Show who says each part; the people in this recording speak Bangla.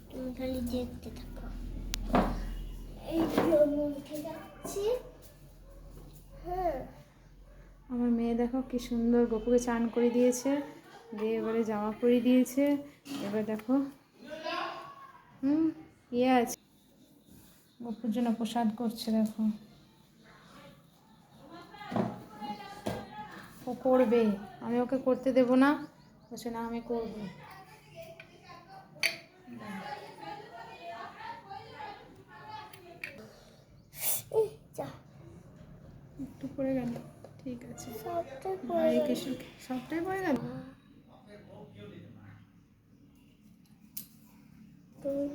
Speaker 1: তুমি খালি দেখতে থাকো। এই জন্য উঠে যাচ্ছি। হ্যাঁ,
Speaker 2: আমার মেয়ে দেখো কি সুন্দর গপুকে চান করে দিয়েছে, দিয়ে এবারে জামা পরিয়ে দিয়েছে। এবার দেখো ইয়ে আছে, গপুর জন্য প্রসাদ করছে। দেখো ও করবে, আমি ওকে করতে দেব না, বলছে না আমি করবো।
Speaker 1: যা
Speaker 2: একটু পড়ে গেল, ঠিক আছে।
Speaker 1: সবটাই
Speaker 2: হরে কৃষ্ণ, সবটাই পড়ে গেল।
Speaker 1: তুমি